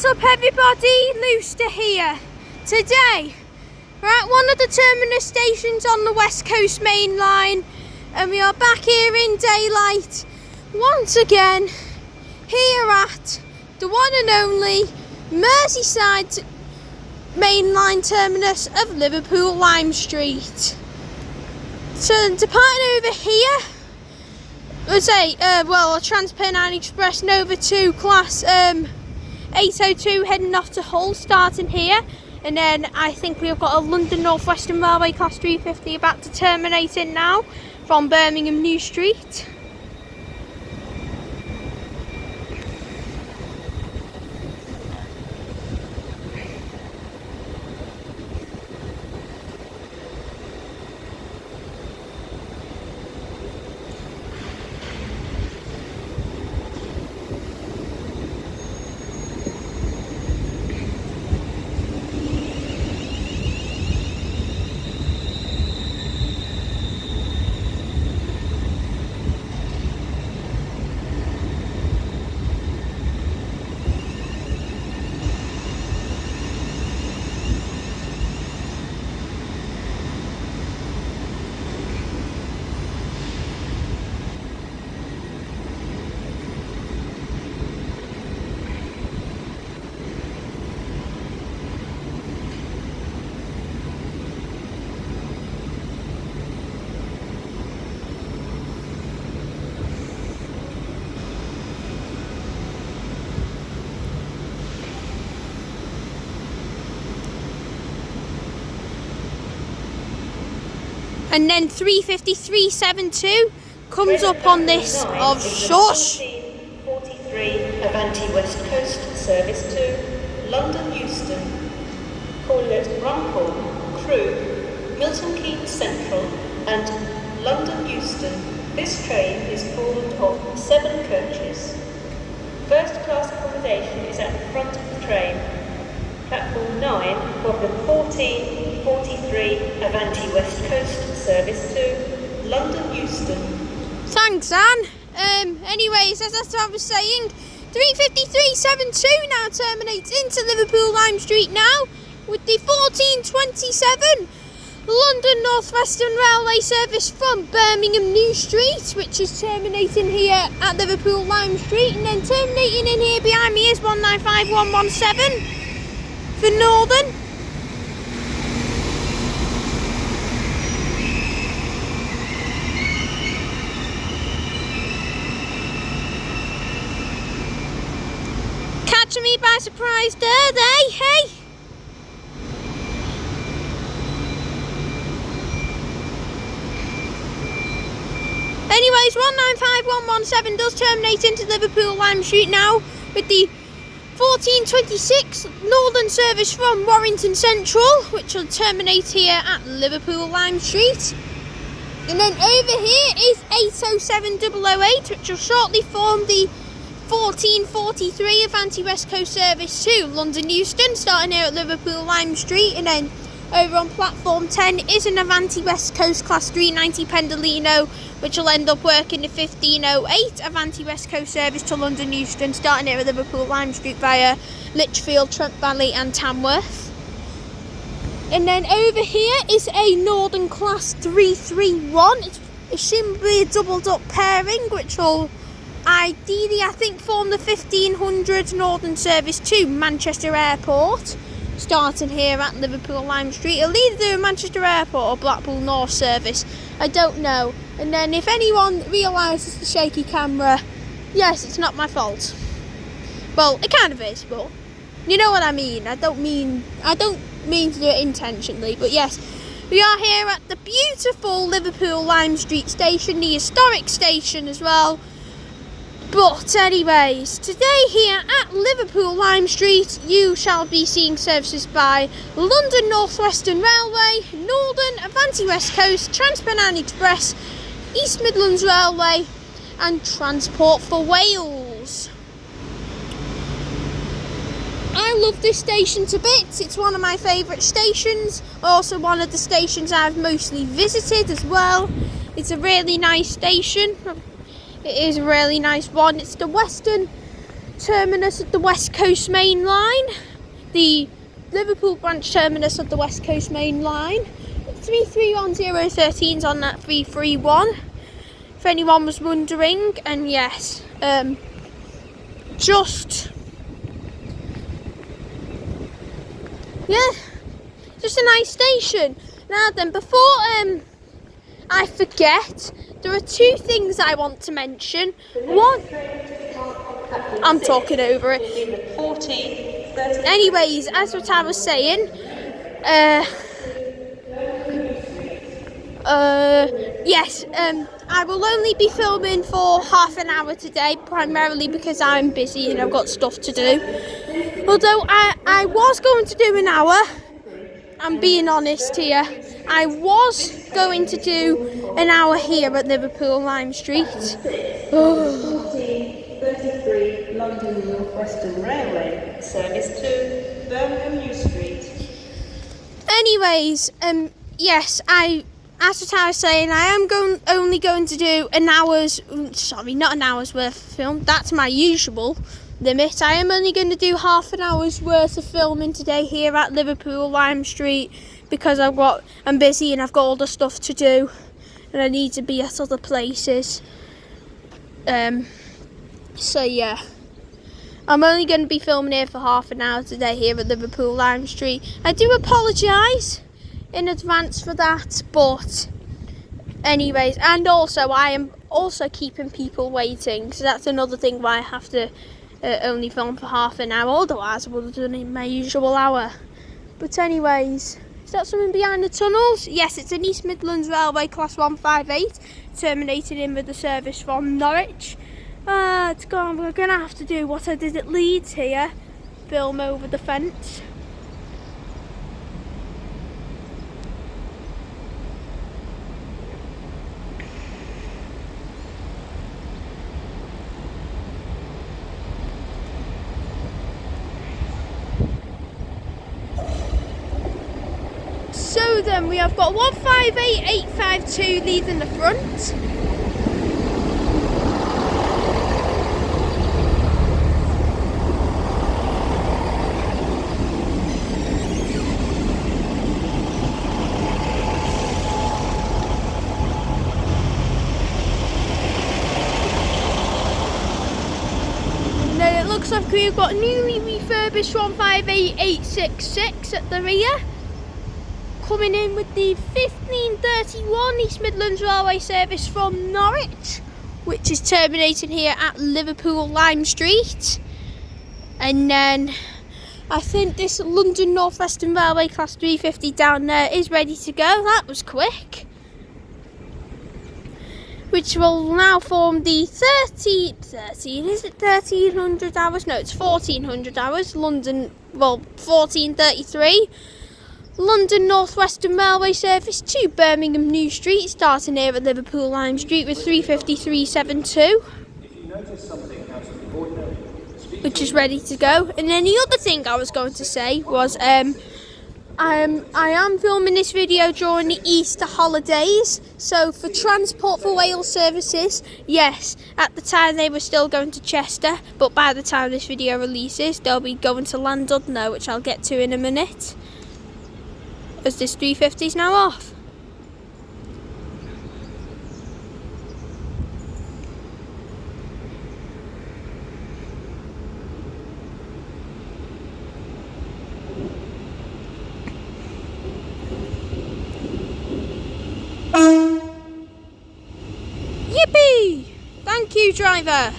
What's up everybody, Looster here. Today we're at one of the Terminus stations on the West Coast Mainline and we are back here in daylight once again here at the one and only Merseyside Mainline terminus of Liverpool Lime Street. So departing over here, a Transpennine Express Nova 2 class 802 heading off to Hull, starting here, and then I think we've got a London North Western Railway class 350 about to terminate in now from Birmingham New Street. And then 35372 comes up on this of shush. 43 Avanti West Coast service to London Euston, Holyhead Rumpole, Crewe, Milton Keynes Central and London Euston. This train is formed of 7 coaches. First class accommodation is at the front of the train. Platform 9 of the 1443 Avanti West Coast service to London Euston. Thanks, Anne. Anyways, as I was saying, 35372 now terminates into Liverpool Lime Street now with the 1427 London North Western Railway service from Birmingham New Street, which is terminating here at Liverpool Lime Street, and then terminating in here behind me is 195117 for Northern. Catching me by surprise there, hey? Anyways, 195117 does terminate into Liverpool Lime Street now with the 1426 Northern service from Warrington Central, which will terminate here at Liverpool Lime Street. And then over here is 807008, which will shortly form the 1443 Avanti West Coast service to London Euston, starting here at Liverpool Lime Street. And then over on platform 10 is an Avanti West Coast class 390 Pendolino, which will end up working the 1508 Avanti West Coast service to London Euston, starting here at Liverpool Lime Street via Lichfield, Trent Valley and Tamworth. And then over here is a Northern class 331. It's assumably a doubled up pairing, which will ideally, I think, form the 1500 Northern service to Manchester Airport, starting here at Liverpool Lime Street. It'll either do Manchester Airport or Blackpool North service, I don't know. And then if anyone realises the shaky camera, yes, it's not my fault. Well, it kind of is, but you know what I mean. I don't mean to do it intentionally, but yes, we are here at the beautiful Liverpool Lime Street station, the historic station as well. But anyways, today here at Liverpool Lime Street, you shall be seeing services by London North Western Railway, Northern, Avanti West Coast, Transpennine Express, East Midlands Railway and Transport for Wales. I love this station to bits. It's one of my favourite stations, also one of the stations I've mostly visited as well. It's a really nice station. It is a really nice one. It's the western terminus at the West Coast Mainline, the Liverpool branch terminus of the West Coast Mainline. 331013's on that 331, if anyone was wondering. And yes, just a nice station. Now then, before I forget, there are two things I want to mention. One, I'm talking over it. Anyways, as what I was saying, yes, I will only be filming for half an hour today, primarily because I'm busy and I've got stuff to do. Although I was going to do an hour, I'm being honest here, I was going to do an hour here at Liverpool Lime Street. 33 London North Western Railway, service to Birmingham New Street. Anyways, yes, as what I was saying, I am only going to do not an hour's worth of film. That's my usual limit. I am only going to do half an hour's worth of filming today here at Liverpool Lime Street because I'm busy and I've got all the stuff to do and I need to be at other places. So yeah, I'm only going to be filming here for half an hour today here at Liverpool Lime Street. I do apologise in advance for that, but anyways, and also I am also keeping people waiting, so that's another thing why I have to only film for half an hour. Otherwise I would have done it in my usual hour. But anyways, is that something behind the tunnels? Yes, it's an East Midlands Railway Class 158 terminating in with the service from Norwich. It's gone. We're gonna have to do what I did at Leeds here, film over the fence. So then we have got 158852 leading the front. Looks like we've got newly refurbished 158866 at the rear, coming in with the 1531 East Midlands Railway service from Norwich, which is terminating here at Liverpool Lime Street. And then I think this London North Western Railway Class 350 down there is ready to go. That was quick. Which will now form the 1300 hours? No, it's 1400 hours. 1433. London North Western Railway service to Birmingham New Street, starting here at Liverpool Lime Street with 35372. Which is ready to go. And then the other thing I was going to say was, I am filming this video during the Easter holidays, so for Transport for Wales Services, yes, at the time they were still going to Chester, but by the time this video releases, they'll be going to Llandudno, which I'll get to in a minute, as this 350 is now off. Yippee! Thank you, driver.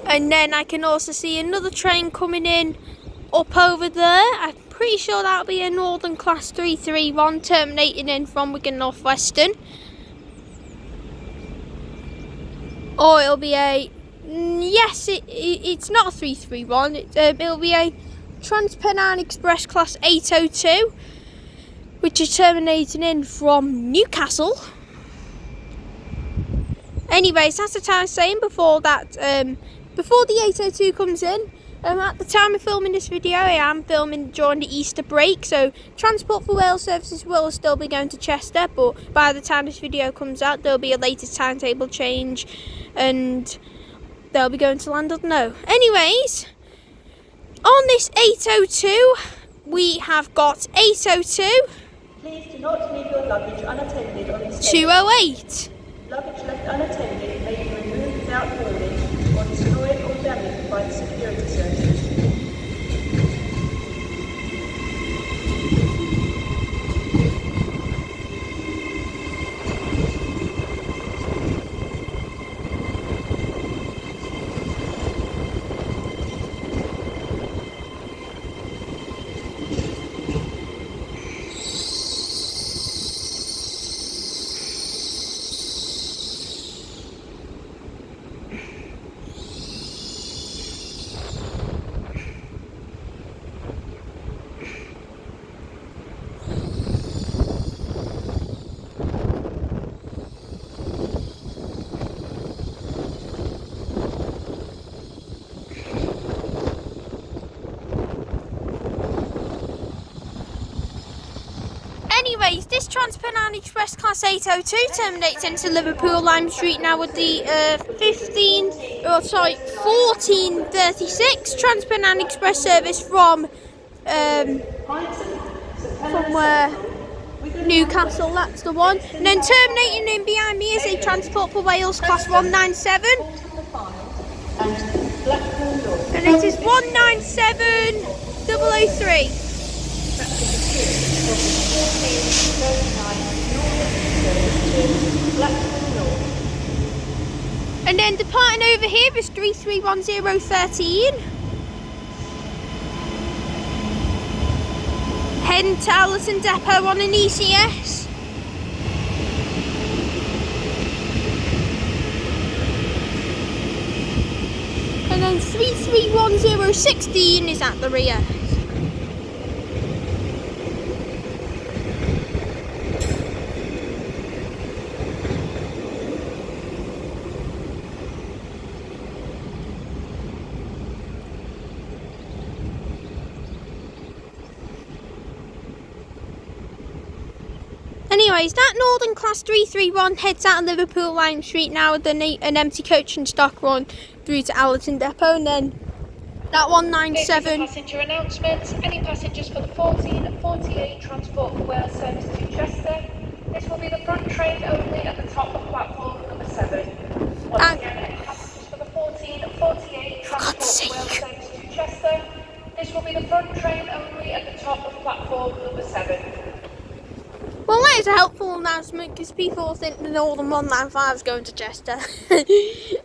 And then I can also see another train coming in up over there. I'm pretty sure that'll be a Northern Class 331 terminating in from Wigan North Western. Or it'll be a... Yes, it's not a 331. It'll be a Trans-Pennine Express Class 802, which is terminating in from Newcastle. Anyways, that's what I was saying before that. Before the 802 comes in. At the time of filming this video, I am filming during the Easter break, so Transport for Wales Services will still be going to Chester, but by the time this video comes out, there'll be a latest timetable change, and they'll be going to Llandudno. Anyways, on this 802, we have got 802. Please do not leave your luggage unattended on this 208. Luggage left unattended may be removed without haulage or destroyed or damaged by the security services. Anyways, this Transpennine Express Class 802 terminates into Liverpool Lime Street now with the 1436 Transpennine Express service from Newcastle, that's the one. And then terminating in behind me is a Transport for Wales Class 197. And it is 197003. And then departing over here is 331013. Heading to Allerton Depot on an ECS. And then 331016 is at the rear. Anyways, that Northern Class 331 heads out of Liverpool Lime Street now with an empty coach and stock run through to Allerton Depot, and then that 197. Passenger announcements. Any passengers for the 1448 Transport for Wales service to Chester. This will be the front train only at the top of platform number 7. Once again, any passengers for the 1448 Transport for Wales service to Chester. This will be the front train only at the top of platform number 7. Well, that is a helpful announcement because people think the Northern 195 is going to Chester.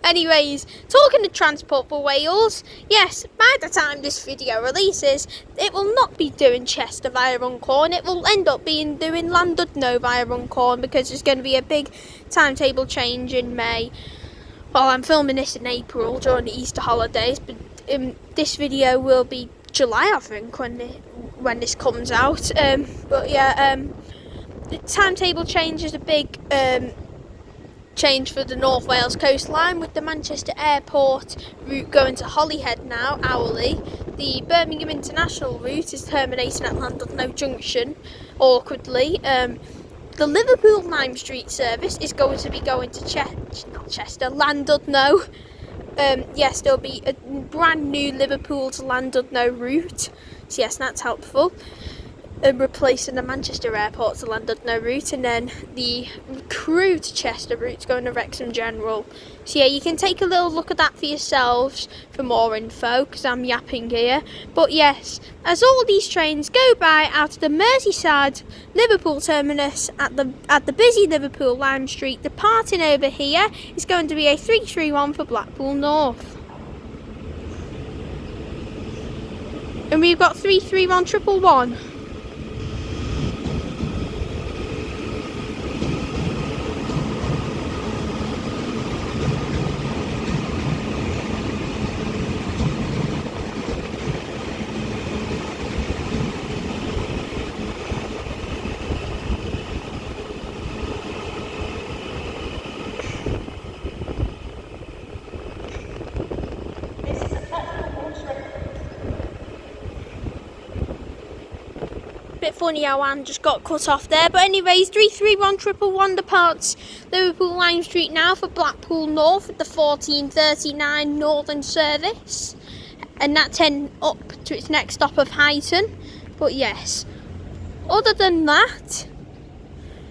Anyways, talking to Transport for Wales, yes, by the time this video releases, it will not be doing Chester via Runcorn. It will end up doing Llandudno via Runcorn because there's going to be a big timetable change in May. Well, I'm filming this in April during the Easter holidays, but this video will be July, I think, when this comes out. But yeah, the timetable change is a big change for the North Wales Coastline, with the Manchester Airport route going to Holyhead now, hourly. The Birmingham International route is terminating at Llandudno Junction, awkwardly. The Liverpool Lime Street service is going to be going to Llandudno. Yes, there'll be a brand new Liverpool to Llandudno route. So yes, that's helpful. Replacing the Manchester Airport to Llandudno route, and then the Crewe to Chester route going to Wrexham General. So yeah, you can take a little look at that for yourselves for more info, because I'm yapping here. But yes, as all these trains go by out of the Merseyside Liverpool terminus at the busy Liverpool Lime Street, departing over here is going to be a 331 for Blackpool North. And we've got 331 111. bit funny how Anne just got cut off there. But anyways, 33111 departs Liverpool Lime Street now for Blackpool North at the 14:39 Northern service. And that's heading up to its next stop of Huyton. But yes, other than that,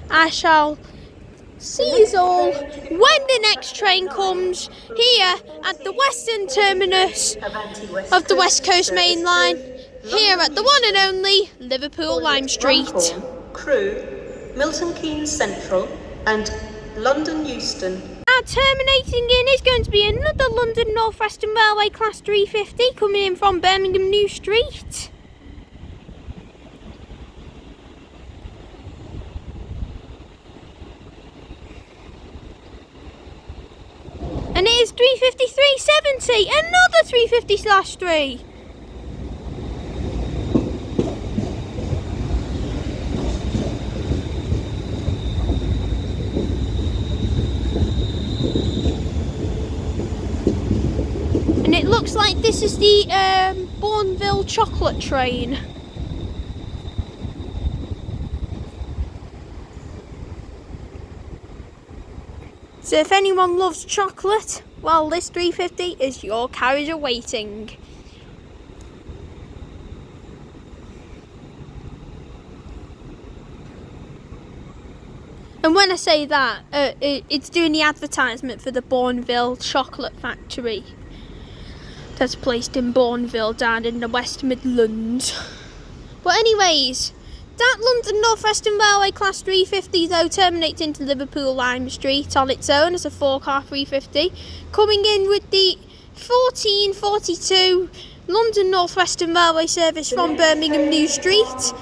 I shall see you all when the next train comes here at the western terminus of the West Coast Mainline, here at the one and only Liverpool Lime Street. Crewe, Milton Keynes Central and London Euston. Terminating in is going to be another London North Western Railway Class 350 coming in from Birmingham New Street. And it is 353.70, another 350/3. And it looks like this is the Bourneville chocolate train. So if anyone loves chocolate, well, this 350 is your carriage awaiting. And when I say that, it's doing the advertisement for the Bourneville chocolate factory that's placed in Bourneville down in the West Midlands. But anyways, that London North Western Railway Class 350 though terminates into Liverpool Lime Street on its own as a 4-car 350, coming in with the 14:42 London North Western Railway service from Birmingham New Street.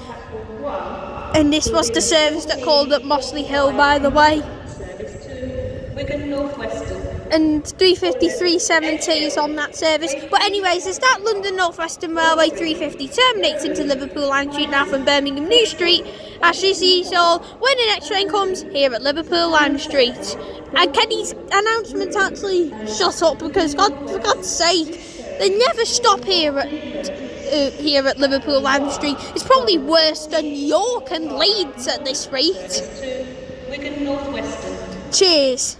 And this was the service that called at Mossley Hill, by the way. Service to Wigan North Western. And 353.70 is on that service. But anyways, as that London North Western Railway 350 terminates into Liverpool Lime Street now from Birmingham New Street, I shall see you all when the next train comes here at Liverpool Lime Street. And Kenny's announcement actually shut up because, for God's sake, they never stop here at Liverpool Lime Street. It's probably worse than York and Leeds at this rate. To Wigan North Western. Cheers.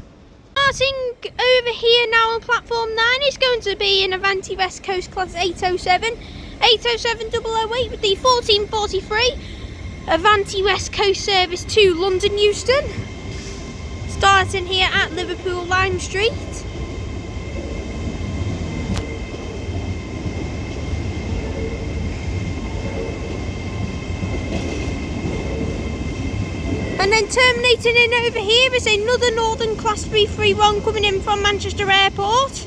Starting over here now on platform 9 is going to be an Avanti West Coast Class 807 008 with the 14:43 Avanti West Coast service to London Euston, starting here at Liverpool Lime Street. And then terminating in over here is another Northern Class 331 coming in from Manchester Airport.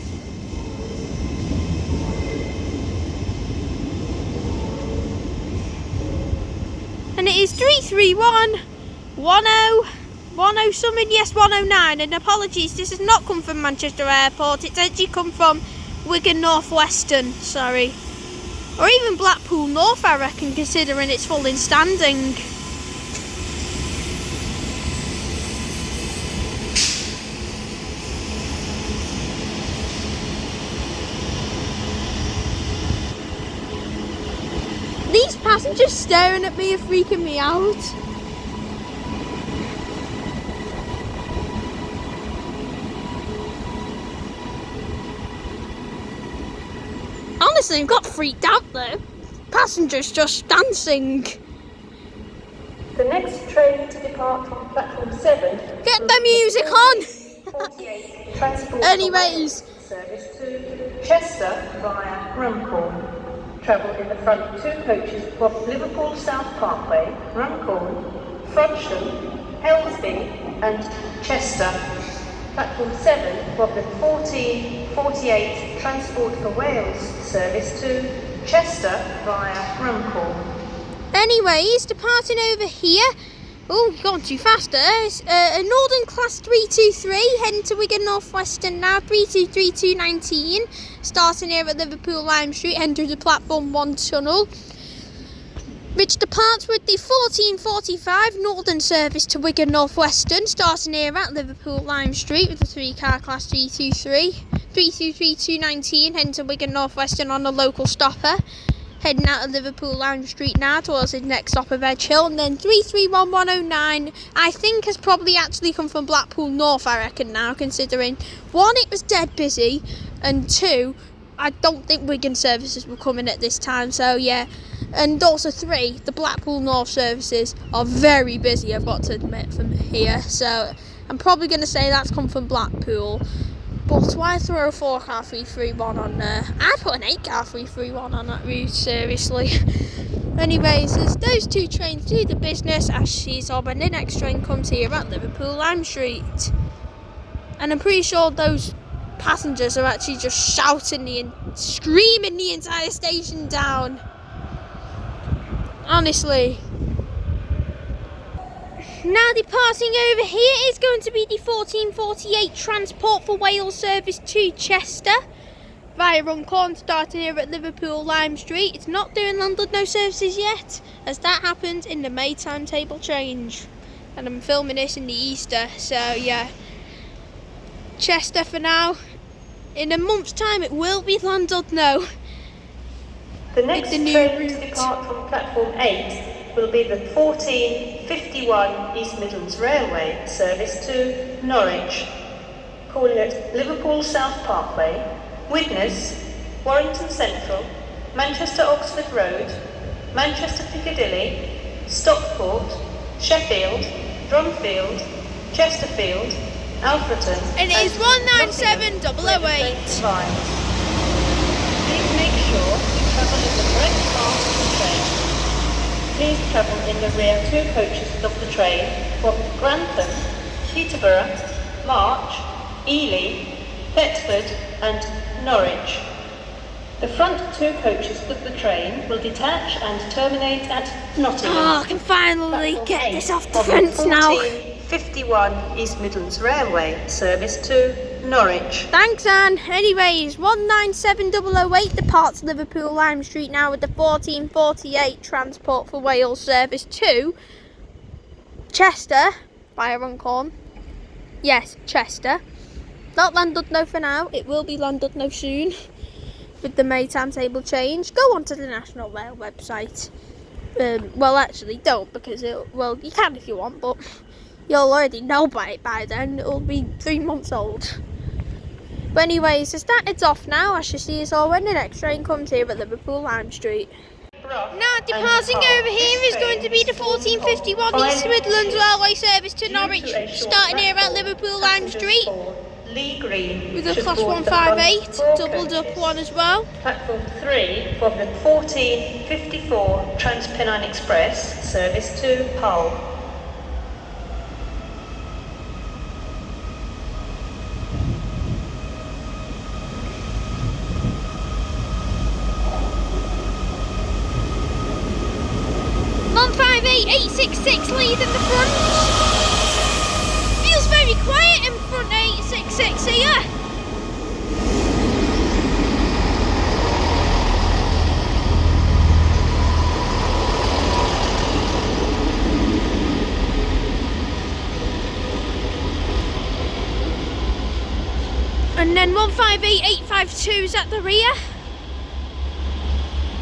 And it is 33110 something, yes, 109. And apologies, this has not come from Manchester Airport. It's actually come from Wigan North Western, sorry. Or even Blackpool North, I reckon, considering it's full in standing. These passengers staring at me are freaking me out. Honestly, I got freaked out there. Passengers just dancing. The next train to depart from platform 7. Get the music on! 48 Transport Anyways. Service to Chester via Runcorn. Travel in the front 2 coaches from Liverpool South Parkway, Runcorn, Frodsham, Helsby and Chester. Platform 7 from the 14:48 Transport for Wales service to Chester via Runcorn. Anyways, departing over here. Oh, you've gone too fast there. It's a Northern Class 323 heading to Wigan North Western now, 323219. Starting here at Liverpool Lime Street, enter the platform 1 tunnel, which departs with the 14:45 Northern service to Wigan North Western, starting here at Liverpool Lime Street with the 3-car Class 323, 323219, heading to Wigan North Western on a local stopper. heading out of Liverpool Lime Street now towards his next stop of Edge Hill, and then 331109 I think has probably actually come from Blackpool North, I reckon now, considering one, it was dead busy, and two, I don't think Wigan services were coming at this time, so yeah. And also three, the Blackpool North services are very busy, I've got to admit, from here, so I'm probably going to say that's come from Blackpool. But why throw a 4-car 331 on there? I'd put an 8-car 331 on that route, seriously. Anyways, as those two trains do the business, as she's on, when the next train comes here at Liverpool Lime Street. And I'm pretty sure those passengers are actually just shouting and screaming the entire station down. Honestly. Now departing over here is going to be the 1448 Transport for Wales service to Chester via Runcorn, starting here at Liverpool Lime Street. It's not doing Llandudno services yet, as that happened in the May timetable change. And I'm filming this in the Easter, so yeah. Chester for now. In a month's time it will be Llandudno. The next the new train route. to depart from platform 8 will be the 1451 East Midlands Railway service to Norwich, calling at Liverpool South Parkway, Widnes, Warrington Central, Manchester Oxford Road, Manchester Piccadilly, Stockport, Sheffield, Drumfield, Chesterfield, Alfreton, And it is 197008. Please make sure you travel in the correct part of the train. Please travel in the rear 2 coaches of the train from Grantham, Peterborough, March, Ely, Thetford and Norwich. The front 2 coaches of the train will detach and terminate at Nottingham. Oh, I can finally Platform get 8 this off the of fence now. 1451 East Midlands Railway service to Norwich. Thanks, Anne. Anyways, 197008 departs Liverpool Lime Street now with the 1448 Transport for Wales service to Chester via Runcorn. Yes, Chester. Not Llandudno for now. It will be Llandudno soon with the May timetable change. Go onto the National Rail website. Well, actually, don't, because you can if you want, but you'll already know by then. It'll be 3 months old. But anyways, as that it's off now, I shall see us all when the next train comes here at Liverpool Lime Street. Now departing over here is going to be the 1451 East Midlands Railway service to Norwich, starting here at Liverpool Lime Street with a class 158, doubled up one as well. Platform 3 for the 1454 Transpennine Express service to Hull. Lead in the front. Feels very quiet in front 866 here. And then 158852 is at the rear.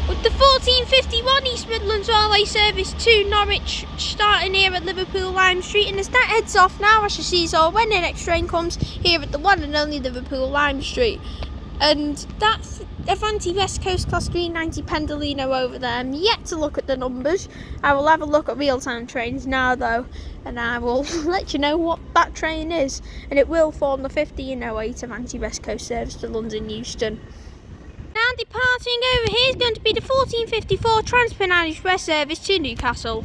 With the 1451 East Midlands Railway service to Norwich, starting here at Liverpool Lime Street, and as that heads off now, I shall see you all when the next train comes here at the one and only Liverpool Lime Street. And that's Avanti West Coast Class 390 Pendolino over there. I'm yet to look at the numbers. I will have a look at real-time trains now though, and I will let you know what that train is. And it will form the 1508 Avanti West Coast service to London Euston. Now departing over here is going to be the 1454 Transpennine Express service to Newcastle.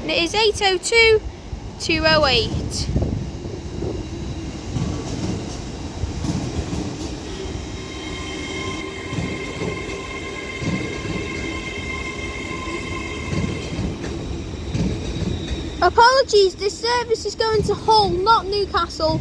And it is 802-208. Apologies, this service is going to Hull, not Newcastle.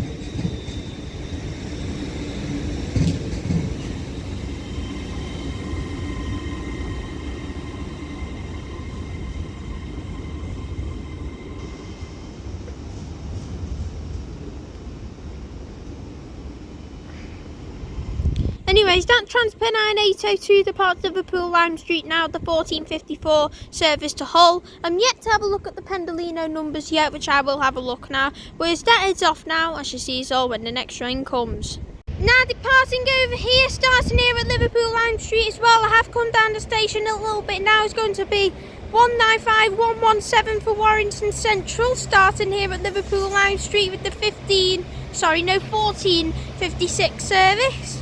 Anyways, that Transpennine 802 departs Liverpool Lime Street now, the 1454 service to Hull. I'm yet to have a look at the Pendolino numbers yet, which I will have a look now. Whereas that is off now, I shall see us all when the next train comes. Now departing over here, starting here at Liverpool Lime Street as well. I have come down the station a little bit now. It's going to be 195117 for Warrington Central, starting here at Liverpool Lime Street with the 1456 service.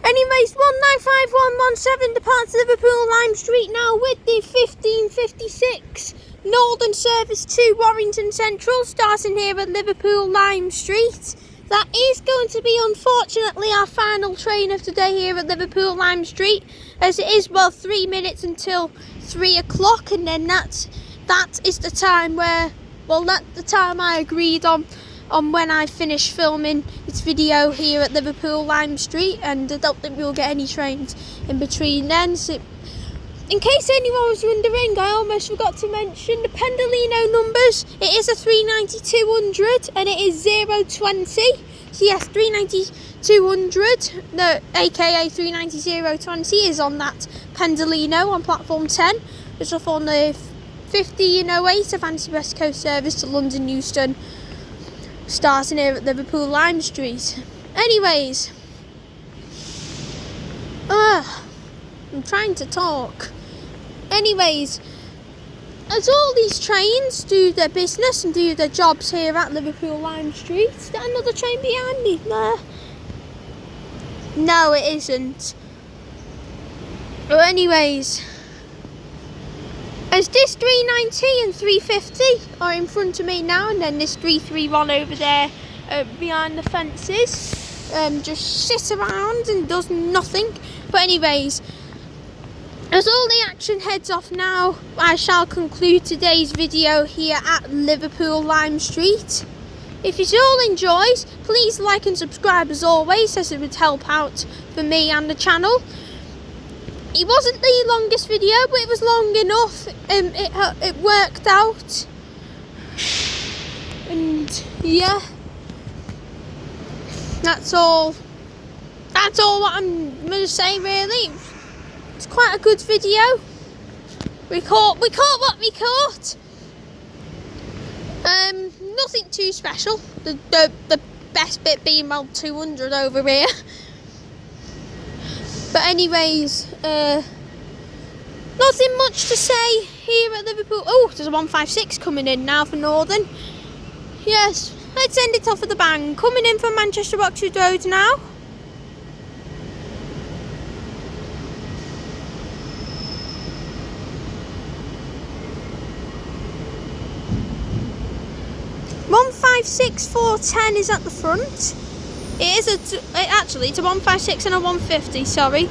Anyways, 195117 departs Liverpool Lime Street now with the 1556 Northern Service to Warrington Central, starting here at Liverpool Lime Street. That is going to be, unfortunately, our final train of today here at Liverpool Lime Street, as it is, 3 minutes until 3 o'clock, and then that is the time where, that's the time I agreed on when I finish filming this video here at Liverpool Lime Street, and I don't think we'll get any trains in between then. So in case anyone was wondering, I almost forgot to mention the Pendolino numbers. It is a 390-200 and it is 020. So yes, 390-200, aka 390-020 is on that Pendolino on platform 10. It's off on the 1508 of Anti-West Coast service to London Euston, starting here at Liverpool Lime Street. Anyways, I'm trying to talk. Anyways, as all these trains do their business and do their jobs here at Liverpool Lime Street, is there another train behind me there? No, it isn't. But anyways, as this 390 and 350 are in front of me now, and then this 331 over there behind the fences just sits around and does nothing. But anyways, as all the action heads off now, I shall conclude today's video here at Liverpool Lime Street. If you all enjoyed, please like and subscribe as always, as it would help out for me and the channel. It wasn't the longest video, but it was long enough. It worked out, and yeah, that's all what I'm gonna say really. It's quite a good video. We caught what we caught. Nothing too special. The best bit being 200 over here. But anyways, nothing much to say here at Liverpool. Oh, there's a 156 coming in now for Northern. Yes, let's end it off with a bang. Coming in from Manchester Oxford Road now. (156.410) is at the front. It's a 156 and a 150, sorry.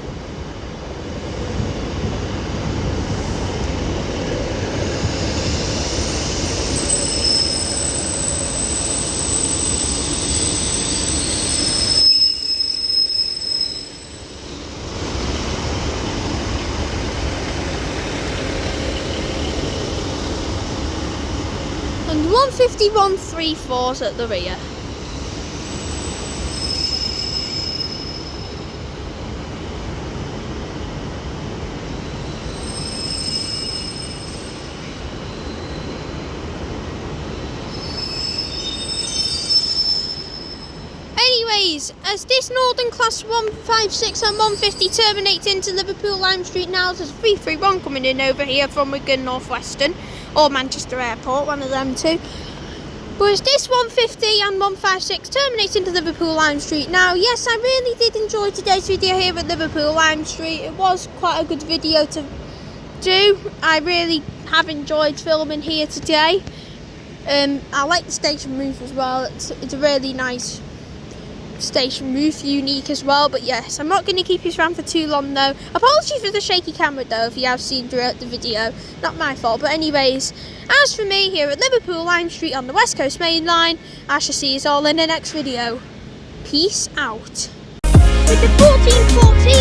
And 151.34's at the rear. Anyways, as this Northern Class 156 and 150 terminates into Liverpool Lime Street now, there's 331 coming in over here from Wigan North Western, or Manchester Airport, one of them two. But as this 150 and 156 terminates into Liverpool Lime Street now, yes, I really did enjoy today's video here at Liverpool Lime Street. It was quite a good video to do. I really have enjoyed filming here today. I like the station roof as well. It's a really nice station roof unique as well. But yes, I'm not going to keep you around for too long though. Apologies for the shaky camera though, if you have seen throughout the video. Not my fault. But anyways, as for me here at Liverpool Lime Street on the West Coast Mainline, I shall see you all in the next video. Peace out. With the 1414